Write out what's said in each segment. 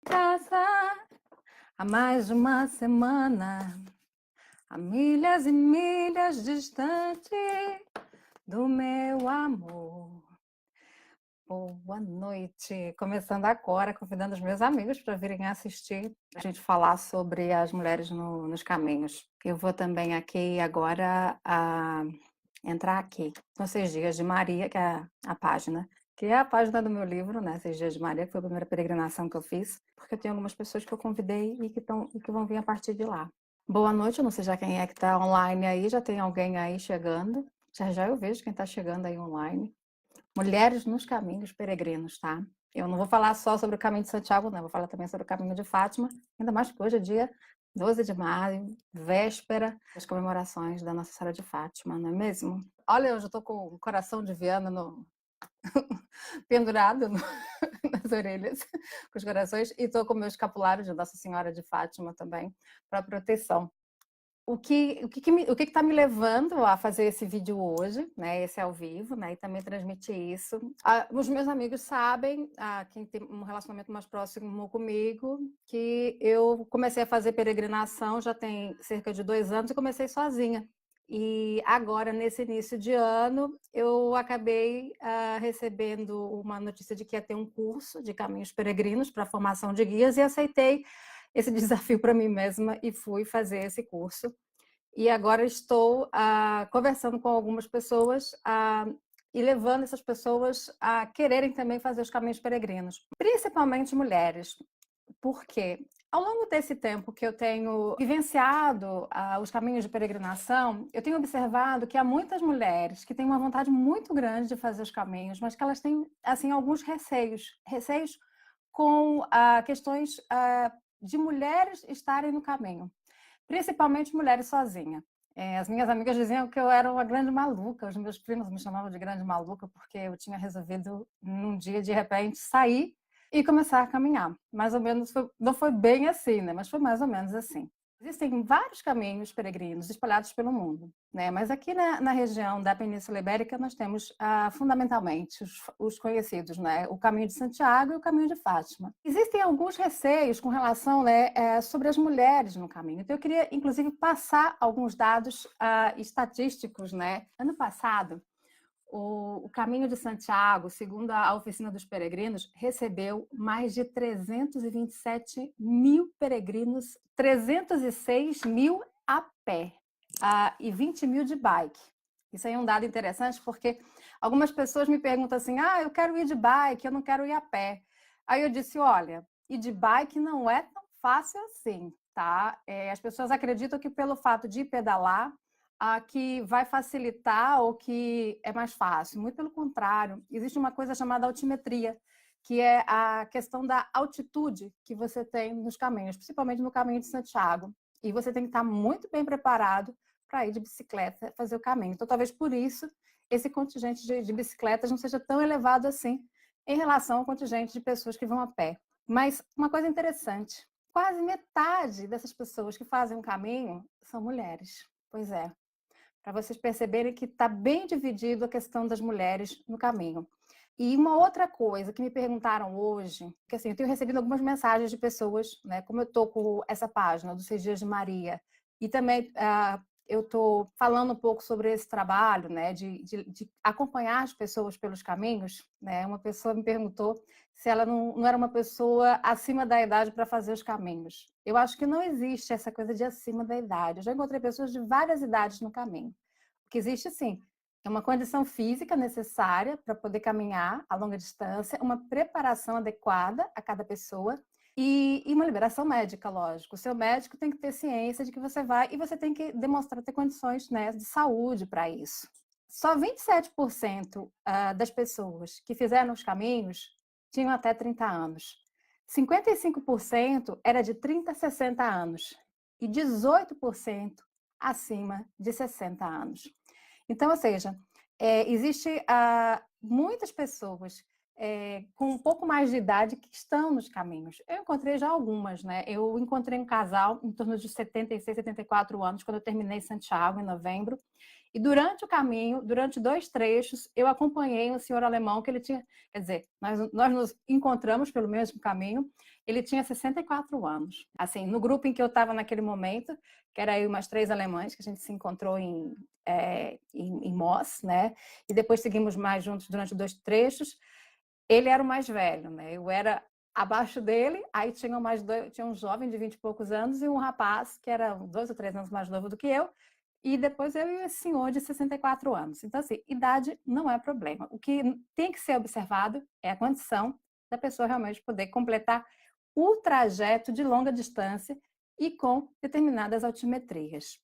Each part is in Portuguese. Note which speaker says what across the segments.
Speaker 1: casa há mais de uma semana, a milhas e milhas distante do meu amor. Boa noite. Começando agora, convidando os meus amigos para virem assistir, a gente falar sobre as mulheres nos caminhos. Eu vou também aqui agora entrar aqui com 6 Dias de Maria, que é a página, que é a página do meu livro, né? 6 Dias de Maria, que foi a primeira peregrinação que eu fiz, porque eu tenho algumas pessoas que eu convidei e que vão vir a partir de lá. Boa noite, eu não sei já quem é que está online aí, já tem alguém aí chegando. Já já eu vejo quem está chegando aí online. Mulheres nos caminhos peregrinos, tá? Eu não vou falar só sobre o caminho de Santiago, não, vou falar também sobre o caminho de Fátima, ainda mais que hoje é dia 12 de maio, véspera das comemorações da Nossa Senhora de Fátima, não é mesmo? Olha, eu já tô com o coração de Viana pendurado nas orelhas, com os corações, e tô com o meu escapulário de Nossa Senhora de Fátima também, para proteção. O que está me levando a fazer esse vídeo hoje, né, esse ao vivo, né, e também transmitir isso. Os meus amigos sabem, quem tem um relacionamento mais próximo comigo, que eu comecei a fazer peregrinação já tem cerca de 2 anos e comecei sozinha. E agora, nesse início de ano, eu acabei recebendo uma notícia de que ia ter um curso de caminhos peregrinos para formação de guias e aceitei esse desafio para mim mesma e fui fazer esse curso. E agora estou conversando com algumas pessoas e levando essas pessoas a quererem também fazer os caminhos peregrinos, principalmente mulheres. Por quê? Ao longo desse tempo que eu tenho vivenciado os caminhos de peregrinação, eu tenho observado que há muitas mulheres que têm uma vontade muito grande de fazer os caminhos, mas que elas têm assim alguns receios com questões de mulheres estarem no caminho, principalmente mulheres sozinhas. As minhas amigas diziam que eu era uma grande maluca, os meus primos me chamavam de grande maluca porque eu tinha resolvido, num dia, de repente, sair e começar a caminhar. Mais ou menos, não foi bem assim, né? Mas foi mais ou menos assim. Existem vários caminhos peregrinos espalhados pelo mundo, né? Mas aqui na região da Península Ibérica nós temos fundamentalmente os conhecidos, né? O caminho de Santiago e o caminho de Fátima. Existem alguns receios com relação, né, sobre as mulheres no caminho. Então eu queria, inclusive, passar alguns dados estatísticos, né? Ano passado, o Caminho de Santiago, segundo a Oficina dos Peregrinos, recebeu mais de 327 mil peregrinos, 306 mil a pé e 20 mil de bike. Isso aí é um dado interessante porque algumas pessoas me perguntam assim, eu quero ir de bike, eu não quero ir a pé. Aí eu disse, olha, ir de bike não é tão fácil assim, tá? As pessoas acreditam que pelo fato de pedalar, que vai facilitar ou que é mais fácil. Muito pelo contrário, existe uma coisa chamada altimetria, que é a questão da altitude que você tem nos caminhos, principalmente no caminho de Santiago. E você tem que estar muito bem preparado para ir de bicicleta fazer o caminho. Então, talvez por isso, esse contingente de bicicletas não seja tão elevado assim em relação ao contingente de pessoas que vão a pé. Mas uma coisa interessante, quase metade dessas pessoas que fazem o caminho são mulheres. Pois é, para vocês perceberem que está bem dividido a questão das mulheres no caminho. E uma outra coisa que me perguntaram hoje, que assim, eu tenho recebido algumas mensagens de pessoas, né, como eu estou com essa página dos 6 Dias de Maria, e também eu estou falando um pouco sobre esse trabalho, né, de acompanhar as pessoas pelos caminhos, né, uma pessoa me perguntou se ela não era uma pessoa acima da idade para fazer os caminhos. Eu acho que não existe essa coisa de acima da idade. Eu já encontrei pessoas de várias idades no caminho. O que existe, sim, é uma condição física necessária para poder caminhar a longa distância, uma preparação adequada a cada pessoa e uma liberação médica, lógico. O seu médico tem que ter ciência de que você vai e você tem que demonstrar ter condições, né, de saúde para isso. Só 27% das pessoas que fizeram os caminhos tinham até 30 anos. 55% era de 30 a 60 anos e 18% acima de 60 anos. Então, ou seja, existe muitas pessoas com um pouco mais de idade que estão nos caminhos. Eu encontrei já algumas, né? Eu encontrei um casal em torno de 76, 74 anos, quando eu terminei Santiago, em novembro. E durante o caminho, durante 2 trechos, eu acompanhei um senhor alemão que ele tinha, quer dizer, nós nos encontramos pelo mesmo caminho, ele tinha 64 anos. Assim, no grupo em que eu estava naquele momento, que era eu e umas 3 alemães, que a gente se encontrou em Moss, né? E depois seguimos mais juntos durante 2 trechos. Ele era o mais velho, né? Eu era abaixo dele, aí tinha um jovem de 20 e poucos anos e um rapaz que era 2 ou 3 anos mais novo do que eu, e depois eu e esse senhor de 64 anos. Então, assim, idade não é problema. O que tem que ser observado é a condição da pessoa realmente poder completar o trajeto de longa distância e com determinadas altimetrias.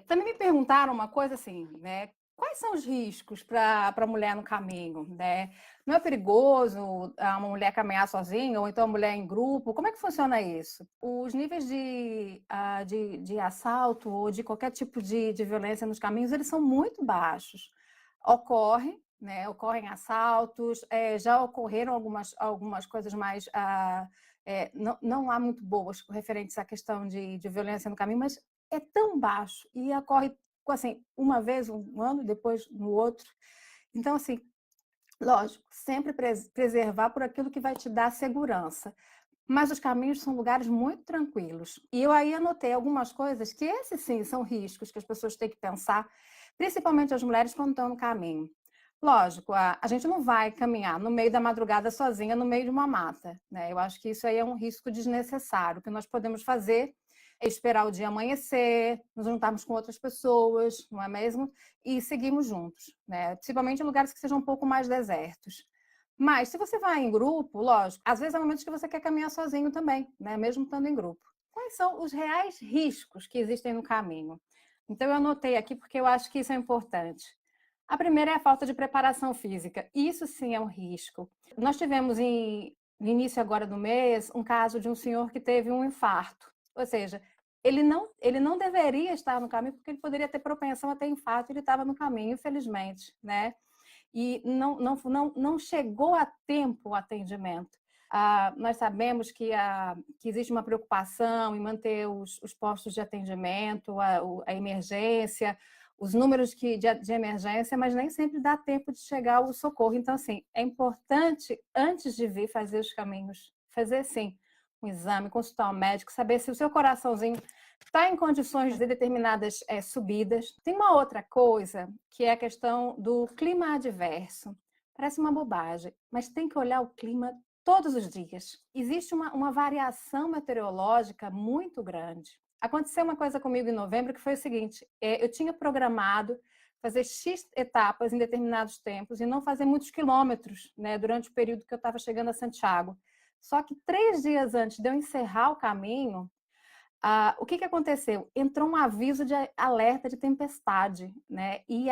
Speaker 1: Também me perguntaram uma coisa assim, né? Quais são os riscos para a mulher no caminho, né? Não é perigoso uma mulher caminhar sozinha ou então a mulher em grupo? Como é que funciona isso? Os níveis de assalto ou de qualquer tipo de violência nos caminhos, eles são muito baixos. Ocorrem, né? Ocorrem assaltos, já ocorreram algumas coisas mais... não há muito boas referentes à questão de violência no caminho, mas é tão baixo e ocorre assim, uma vez um ano, depois no outro. Então, assim, lógico, sempre preservar por aquilo que vai te dar segurança. Mas os caminhos são lugares muito tranquilos. E eu aí anotei algumas coisas que esses sim são riscos que as pessoas têm que pensar, principalmente as mulheres quando estão no caminho. Lógico, a gente não vai caminhar no meio da madrugada sozinha, no meio de uma mata, né? Eu acho que isso aí é um risco desnecessário. O que nós podemos fazer é esperar o dia amanhecer, nos juntarmos com outras pessoas, não é mesmo? E seguimos juntos, né? Principalmente em lugares que sejam um pouco mais desertos. Mas se você vai em grupo, lógico, às vezes há momentos que você quer caminhar sozinho também, né? Mesmo estando em grupo. Quais são os reais riscos que existem no caminho? Então eu anotei aqui porque eu acho que isso é importante. A primeira é a falta de preparação física. Isso sim é um risco. Nós tivemos no início agora do mês um caso de um senhor que teve um infarto. Ou seja, ele não deveria estar no caminho porque ele poderia ter propensão a ter infarto, ele estava no caminho, infelizmente, né? E não chegou a tempo o atendimento. Nós sabemos que existe uma preocupação em manter os postos de atendimento, a emergência, os números de emergência, mas nem sempre dá tempo de chegar o socorro. Então, assim, é importante, antes de vir fazer os caminhos, fazer, sim, um exame, consultar um médico, saber se o seu coraçãozinho está em condições de determinadas subidas. Tem uma outra coisa, que é a questão do clima adverso. Parece uma bobagem, mas tem que olhar o clima todos os dias. Existe uma variação meteorológica muito grande. Aconteceu uma coisa comigo em novembro que foi o seguinte: eu tinha programado fazer X etapas em determinados tempos e não fazer muitos quilômetros, né, durante o período que eu estava chegando a Santiago. Só que 3 dias antes de eu encerrar o caminho, o que aconteceu? Entrou um aviso de alerta de tempestade, né? E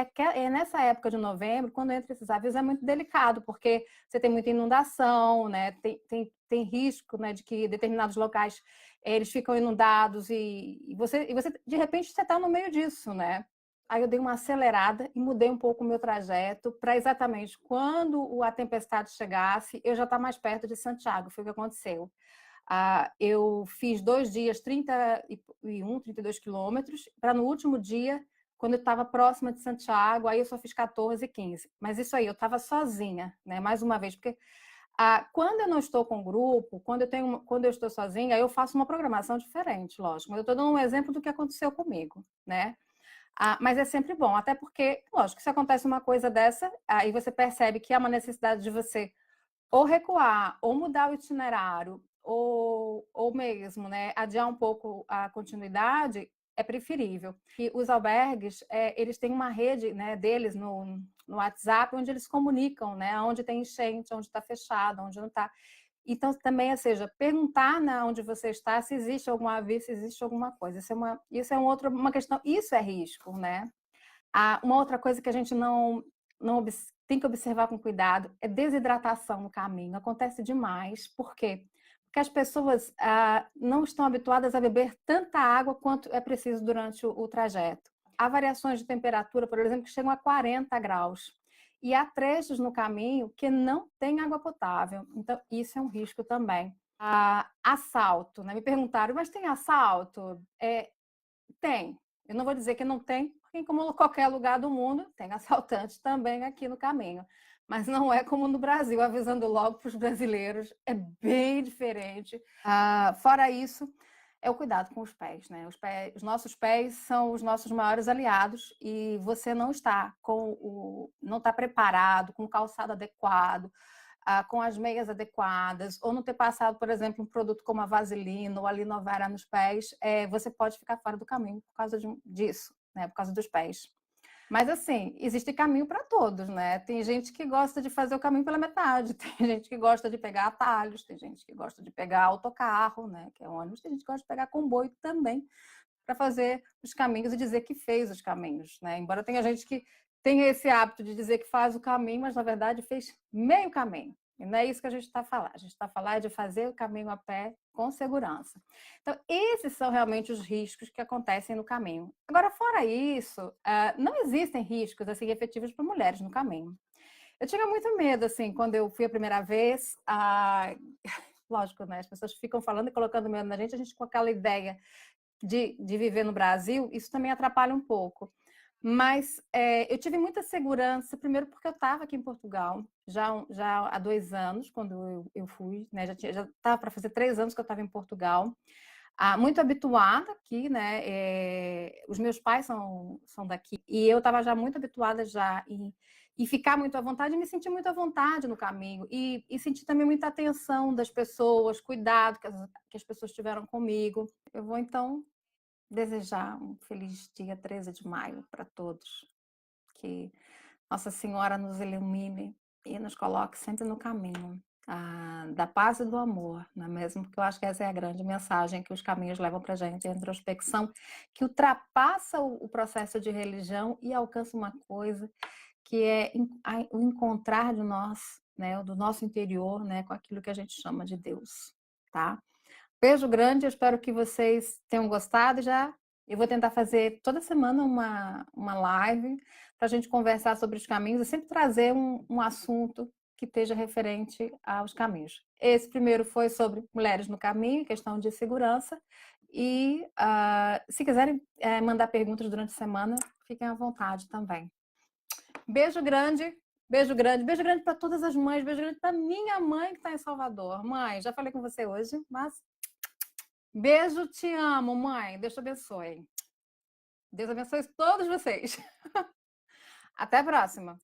Speaker 1: nessa época de novembro, quando entra esses avisos, é muito delicado, porque você tem muita inundação, né? Tem risco, né, de que determinados locais eles ficam inundados e você, de repente, você está no meio disso, né? Aí eu dei uma acelerada e mudei um pouco o meu trajeto para exatamente quando a tempestade chegasse, eu já estar mais perto de Santiago. Foi o que aconteceu. Eu fiz 2 dias, 31, 32 quilômetros, para no último dia, quando eu estava próxima de Santiago, aí eu só fiz 14 e 15. Mas isso aí, eu estava sozinha, né? Mais uma vez, porque quando eu não estou com grupo, quando eu estou sozinha, eu faço uma programação diferente, lógico. Mas eu estou dando um exemplo do que aconteceu comigo, né? Mas é sempre bom, até porque, lógico, se acontece uma coisa dessa, aí você percebe que há uma necessidade de você ou recuar, ou mudar o itinerário, ou mesmo, né, adiar um pouco a continuidade, é preferível. E os albergues, eles têm uma rede, né, deles no WhatsApp, onde eles comunicam, né, onde tem enchente, onde está fechado, onde não está. Então, também, ou seja, perguntar, né, onde você está, se existe algum aviso, se existe alguma coisa. Isso é uma questão, isso é risco, né? Uma outra coisa que a gente não tem que observar com cuidado é desidratação no caminho. Acontece demais. Por quê? Porque as pessoas não estão habituadas a beber tanta água quanto é preciso durante o trajeto. Há variações de temperatura, por exemplo, que chegam a 40 graus. e há trechos no caminho que não tem água potável, então isso é um risco também. Assalto, né? Me perguntaram, mas tem assalto? Tem. Eu não vou dizer que não tem, porque como qualquer lugar do mundo, tem assaltantes também aqui no caminho. Mas não é como no Brasil, avisando logo para os brasileiros, é bem diferente. Fora isso, é o cuidado com os pés, né? Os nossos pés são os nossos maiores aliados e você não está preparado, com o calçado adequado, com as meias adequadas, ou não ter passado, por exemplo, um produto como a vaselina ou a linovera nos pés, você pode ficar fora do caminho por causa disso, né? Por causa dos pés. Mas assim, existe caminho para todos, né? Tem gente que gosta de fazer o caminho pela metade, tem gente que gosta de pegar atalhos, tem gente que gosta de pegar autocarro, né? Que é ônibus, tem gente que gosta de pegar comboio também para fazer os caminhos e dizer que fez os caminhos, né? Embora tenha gente que tenha esse hábito de dizer que faz o caminho, mas na verdade fez meio caminho. E não é isso que a gente está falando. A gente está falando de fazer o caminho a pé com segurança. Então, esses são realmente os riscos que acontecem no caminho. Agora, fora isso, não existem riscos assim efetivos para mulheres no caminho. Eu tinha muito medo, assim, quando eu fui a primeira vez. Lógico, né? As pessoas ficam falando e colocando medo na gente, a gente com aquela ideia de viver no Brasil, isso também atrapalha um pouco. Mas eu tive muita segurança, primeiro porque eu estava aqui em Portugal, já há 2 anos, quando eu fui, né? Já estava para fazer 3 anos que eu estava em Portugal. Muito habituada aqui, né? Os meus pais são daqui, e eu estava já muito habituada e ficar muito à vontade, e me sentir muito à vontade no caminho, e sentir também muita atenção das pessoas, cuidado que as pessoas tiveram comigo. Eu vou, então, desejar um feliz dia 13 de maio para todos. Que Nossa Senhora nos ilumine e nos coloque sempre no caminho da paz e do amor, não é mesmo? Porque eu acho que essa é a grande mensagem que os caminhos levam para a gente, a introspecção, que ultrapassa o processo de religião e alcança uma coisa que é o encontrar de nós, né, do nosso interior, né, com aquilo que a gente chama de Deus, tá? Beijo grande, eu espero que vocês tenham gostado. Eu vou tentar fazer toda semana uma live para a gente conversar sobre os caminhos e sempre trazer um assunto que esteja referente aos caminhos. Esse primeiro foi sobre mulheres no caminho, questão de segurança. E se quiserem mandar perguntas durante a semana, fiquem à vontade também. Beijo grande. Beijo grande, beijo grande para todas as mães, beijo grande para minha mãe que está em Salvador. Mãe, já falei com você hoje, mas beijo, te amo, mãe. Deus te abençoe. Deus abençoe todos vocês. Até a próxima.